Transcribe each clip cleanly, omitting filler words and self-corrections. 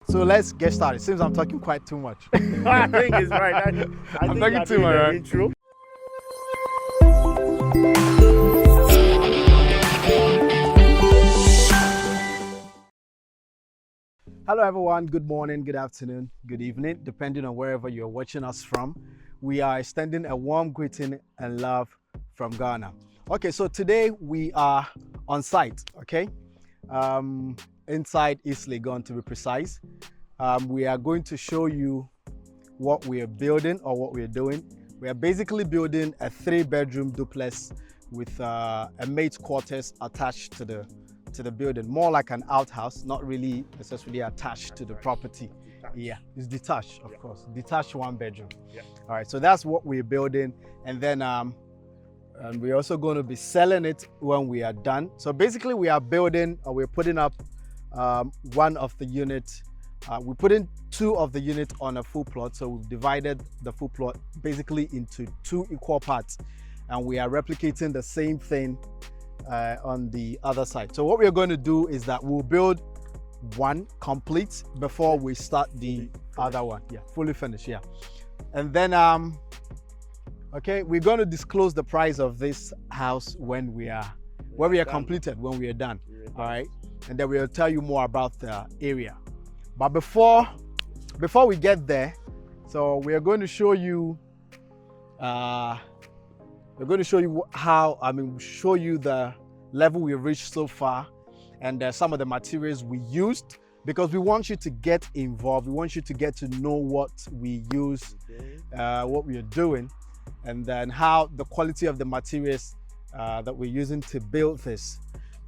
so let's get started. Seems I'm talking quite too much. I think it's right. I I'm think talking too much, the right? intro. Hello everyone, good morning, good afternoon, good evening, depending on wherever you're watching us from. We are extending a warm greeting and love from Ghana. Okay, so today we are on site, okay? Inside East Legon to be precise. We are going to show you what we are building or what we are doing. We are basically building a 3-bedroom duplex with a mate's quarters attached to the building, more like an outhouse, not really necessarily attached to the property. Yeah, it's detached, of course, detached 1-bedroom. All right, so that's what we're building, and then and we're also going to be selling it when we are done. So basically we are building, or we're putting up one of the units. We're putting 2 of the units on a full plot, so we've divided the full plot basically into 2 equal parts, and we are replicating the same thing on the other side. So what we're going to do is that we'll build one complete before we start the other one. Yeah, fully finished. Yeah, and then okay, we're going to disclose the price of this house when we are completed, when we are done. All right, and then we'll tell you more about the area. But before we get there, so we are going to show you show you the level we've reached so far, and some of the materials we used, because we want you to get involved. We want you to get to know what we use, what we are doing, and then how the quality of the materials that we're using to build this.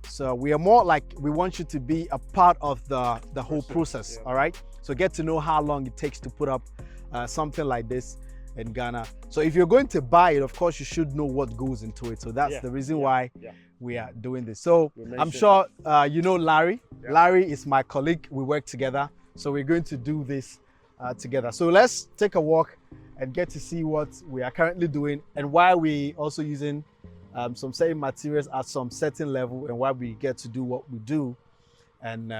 So we are more like, we want you to be a part of the whole process. All right, so get to know how long it takes to put up something like this in Ghana. So if you're going to buy it, of course you should know what goes into it. So that's the reason why we are doing this. So I'm sure you know Larry. Larry is my colleague. We work together, so we're going to do this together. So let's take a walk and get to see what we are currently doing, and why we also using some certain materials at some certain level, and why we get to do what we do. And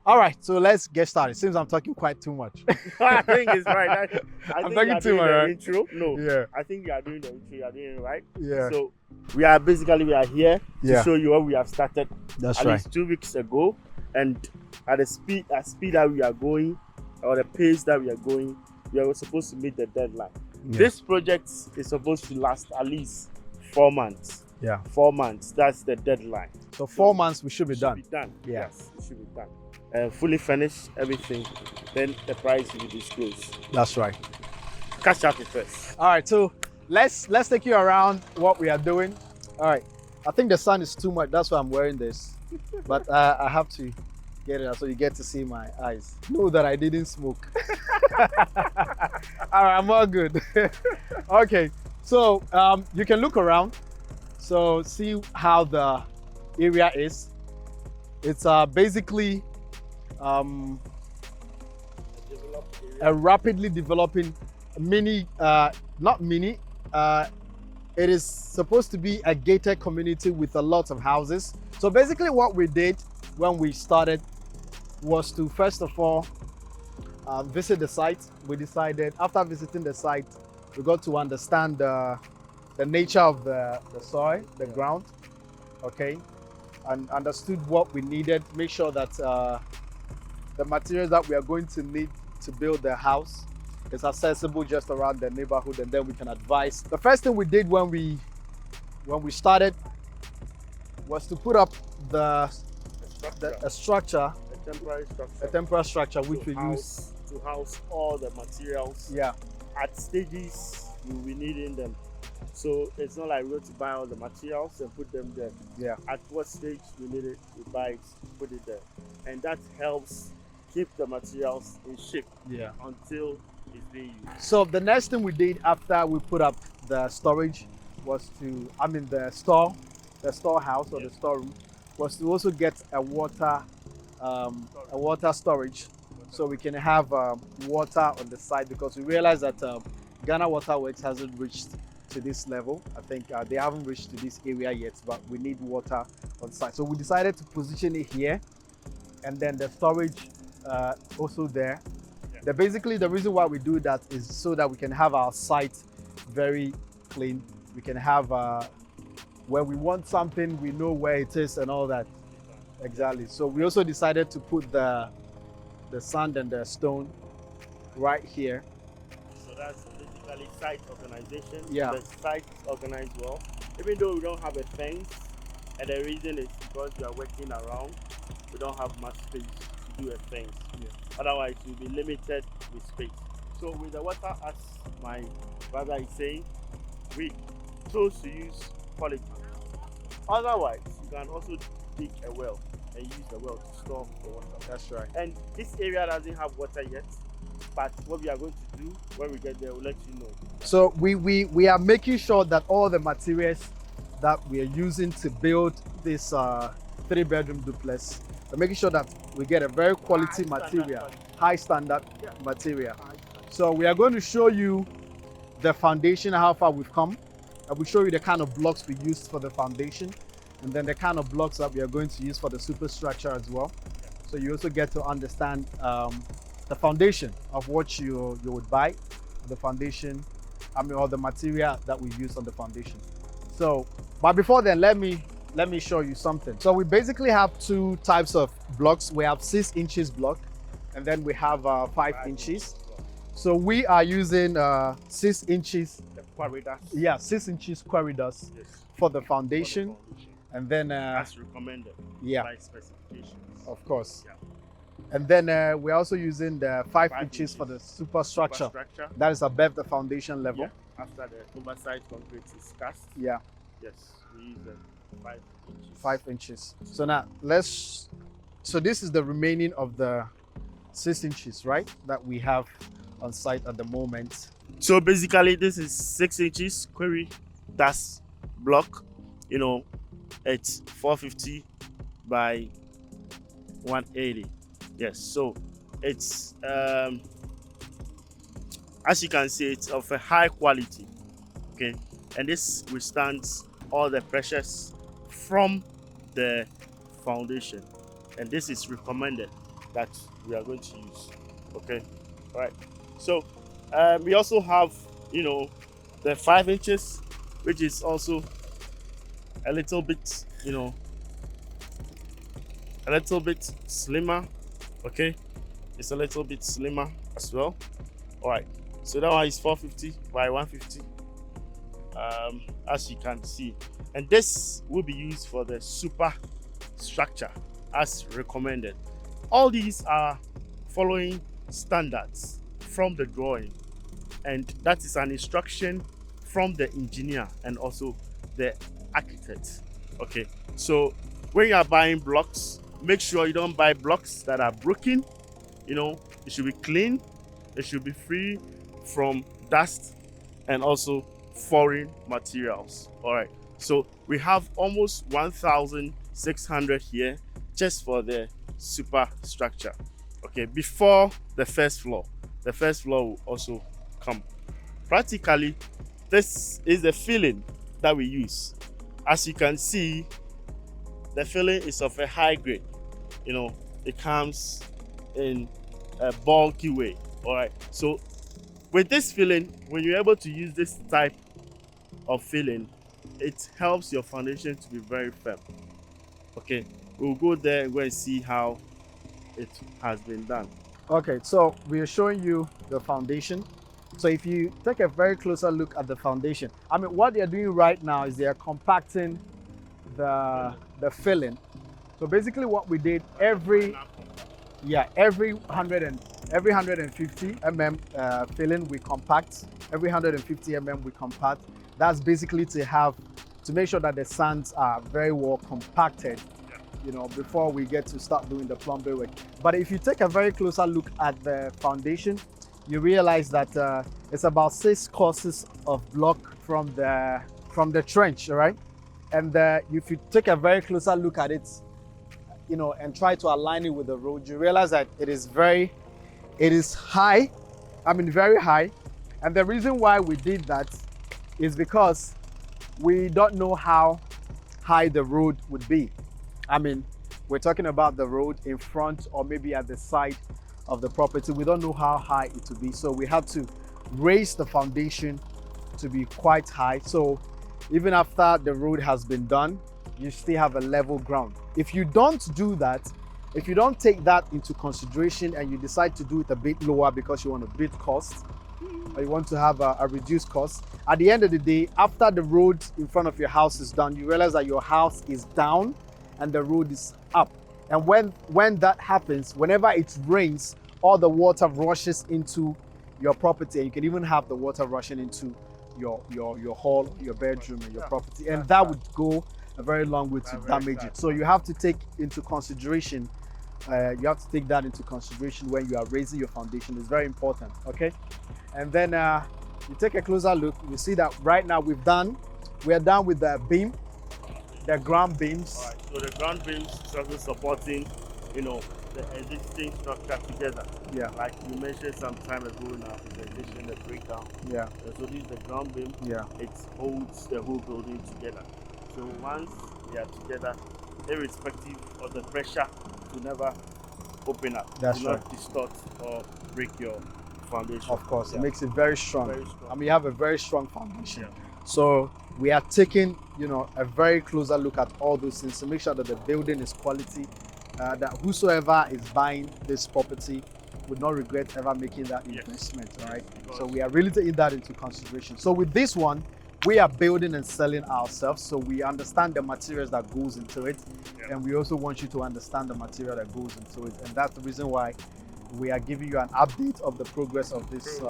all right, so let's get started. Seems I'm talking quite too much. I think it's right. I'm talking too much, right? Intro. No. Yeah. I think you are doing the intro. You are doing it right. Yeah. So we are here to show you what we have started. That's at right. least 2 weeks ago, and at the speed that we are going, or the pace that we are going, we are supposed to meet the deadline. Yeah. This project is supposed to last at least 4 months. Yeah. 4 months. That's the deadline. So 4 months we should be done. Yeah. Yes, it should be done. Fully finished everything. Then the price will be disclosed. That's right. Catch up first. All right, so let's take you around what we are doing. All right, I think the sun is too much. That's why I'm wearing this, but I have to get it out so you get to see my eyes. Know that I didn't smoke. All right, I'm all good. Okay, so you can look around, so see how the area is. It's basically a rapidly developing it is supposed to be a gated community with a lot of houses. So basically what we did when we started was to first of all visit the site. We decided, after visiting the site, we got to understand the nature of the soil, the ground, okay, and understood what we needed. Make sure that the materials that we are going to need to build the house is accessible just around the neighborhood, and then we can advise. The first thing we did when we started was to put up a temporary structure which we use to house all the materials. Yeah. At stages you will be needing them. So it's not like we're going to buy all the materials and put them there. Yeah. At what stage we need it, we buy it, put it there. And that helps keep the materials in shape until it's being used. So the next thing we did after we put up the storage was the storehouse or the storeroom, was to also get a water storage, so we can have water on the side, because we realized that Ghana Water Works hasn't reached to this level. I think they haven't reached to this area yet, but we need water on site. So we decided to position it here, and then the storage also there. Yeah. Basically, the reason why we do that is so that we can have our site very clean. We can have, when we want something, we know where it is and all that. Exactly. So we also decided to put the sand and the stone right here. So that's basically site organization. Yeah. The site is organized well. Even though we don't have a fence, and the reason is because we are working around, we don't have much space to do a fence. Yeah. Otherwise, we'll be limited with space. So with the water, as my brother is saying, we chose to use polytank. Otherwise, you can also dig a well and use the well to store the water. That's right. And this area doesn't have water yet, but what we are going to do when we get there, we'll let you know. So we are making sure that all the materials that we are using to build this 3-bedroom duplex, we're making sure that we get a very quality material, high standard material. So we are going to show you the foundation, how far we've come. And we'll show you the kind of blocks we used for the foundation, and then the kind of blocks that we are going to use for the superstructure as well. So you also get to understand the foundation of what you would buy, the foundation, or the material that we use on the foundation. So, but before then, let me show you something. So we basically have two types of blocks. We have 6 inches block, and then we have 5 inches. So we are using 6 inches. The corridors. Yeah, 6 inches corridors for the foundation. And then as recommended by specifications. Of course. Yeah. And then we're also using the 5 inches for the superstructure. That is above the foundation level. Yeah. After the oversized concrete is cast. Yeah. Yes, we use the 5 inches. 5 inches. So now so this is the remaining of the 6 inches, right? That we have on site at the moment. So basically this is 6 inches query das block. You know, it's 450 by 180. Yes, so it's as you can see, it's of a high quality. Okay, and this withstands all the pressures from the foundation, and this is recommended that we are going to use. Okay, all right. So we also have, you know, the 5 inches, which is also a little bit, you know, a little bit slimmer. Okay, it's a little bit slimmer as well. All right, so that one is 450 by 150, as you can see, and this will be used for the super structure as recommended. All these are following standards from the drawing, and that is an instruction from the engineer and also the architect. Okay, so when you are buying blocks, make sure you don't buy blocks that are broken. You know, it should be clean, it should be free from dust and also foreign materials. All right, so we have almost 1,600 here just for the superstructure. Okay, before the first floor will also come. Practically, this is the filling that we use. As you can see, the filling is of a high grade. You know, it comes in a bulky way. All right, so with this filling, when you're able to use this type of filling, it helps your foundation to be very firm. Okay, we'll go there and go and see how it has been done. Okay, so we are showing you the foundation. So if you take a very closer look at the foundation, I mean, what they're doing right now is they are compacting the filling. So basically what we did, every 150 mm filling we compact, every 150 mm we compact. That's basically to make sure that the sands are very well compacted, you know, before we get to start doing the plumbing work. But if you take a very closer look at the foundation, you realize that it's about 6 courses of block from the trench, all right? And if you take a very closer look at it, you know, and try to align it with the road, you realize that it is high, I mean very high. And the reason why we did that is because we don't know how high the road would be. I mean, we're talking about the road in front or maybe at the side of the property. We don't know how high it will be, so we have to raise the foundation to be quite high. So even after the road has been done, you still have a level ground. If you don't do that, if you don't take that into consideration and you decide to do it a bit lower because you want a bit cost, or you want to have a reduced cost, at the end of the day, after the road in front of your house is done, you realize that your house is down and the road is up. And when that happens, whenever it rains, all the water rushes into your property, and you can even have the water rushing into your hall, your bedroom, and your property, and that would go a very long way to damage it. So you have to take into consideration. You have to take that into consideration when you are raising your foundation. It's very important. Okay, and then you take a closer look. You see that right now we are done with the beam, the ground beams. All right, so the ground beams is also supporting, the existing structure together. Yeah. Like you mentioned some time ago in our presentation, the breakdown. Yeah. So this is the ground beam. Yeah. It holds the whole building together. So once they are together, irrespective of the pressure, to never open up. That's do right. not distort or break your foundation. Of course, it makes it very strong. Very strong. I mean, you have a very strong foundation. Yeah. So we are taking, a very closer look at all those things to make sure that the building is quality, that whosoever is buying this property would not regret ever making that investment, all right? So we are really taking that into consideration. So with this one, we are building and selling ourselves, so we understand the materials that goes into it, and we also want you to understand the material that goes into it, and that's the reason why we are giving you an update of the progress of this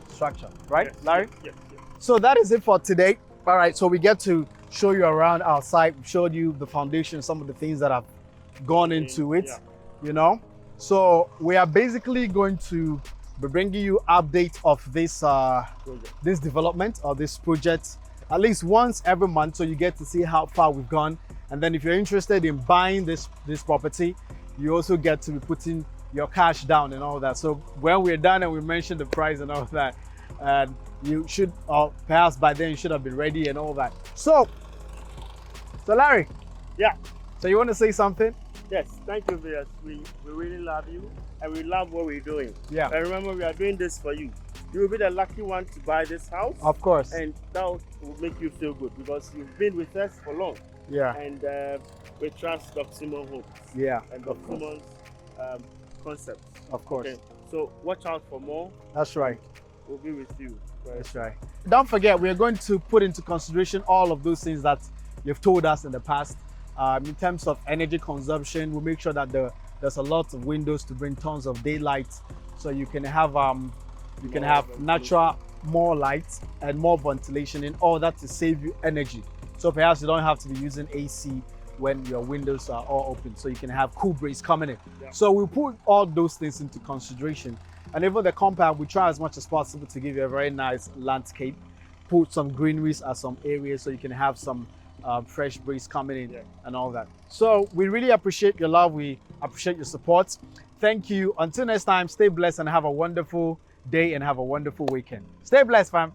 structure, right, Larry? Yes. So that is it for today. All right, so we get to show you around our site, showed you the foundation, some of the things that have gone into it, So we are basically going to be bringing you updates of this this development or this project at least once every month, so you get to see how far we've gone. And then if you're interested in buying this property, you also get to be putting your cash down and all that. So when we're done and we mention the price and all of that, you should, or perhaps by then you should have been ready and all that. So Larry, so you want to say something? Yes, thank you, Vias. We really love you and we love what we're doing. Yeah. And remember, we are doing this for you. You will be the lucky one to buy this house. Of course. And that will make you feel good because you've been with us for long. Yeah. And we trust doksimonhomes. Yeah. And doksimon's concepts. Of course. Okay. So watch out for more. That's right. We'll be with you. That's right. Don't forget, we're going to put into consideration all of those things that you've told us in the past. In terms of energy consumption, we'll make sure that there's a lot of windows to bring tons of daylight, so you can have natural more light and more ventilation in order to save you energy. So perhaps you don't have to be using AC when your windows are all open, so you can have cool breeze coming in. So we'll put all those things into consideration. And even the compound, we try as much as possible to give you a very nice landscape, put some greeneries at some areas so you can have some fresh breeze coming in and all that. So we really appreciate your love. We appreciate your support. Thank you. Until next time, stay blessed and have a wonderful day and have a wonderful weekend. Stay blessed, fam.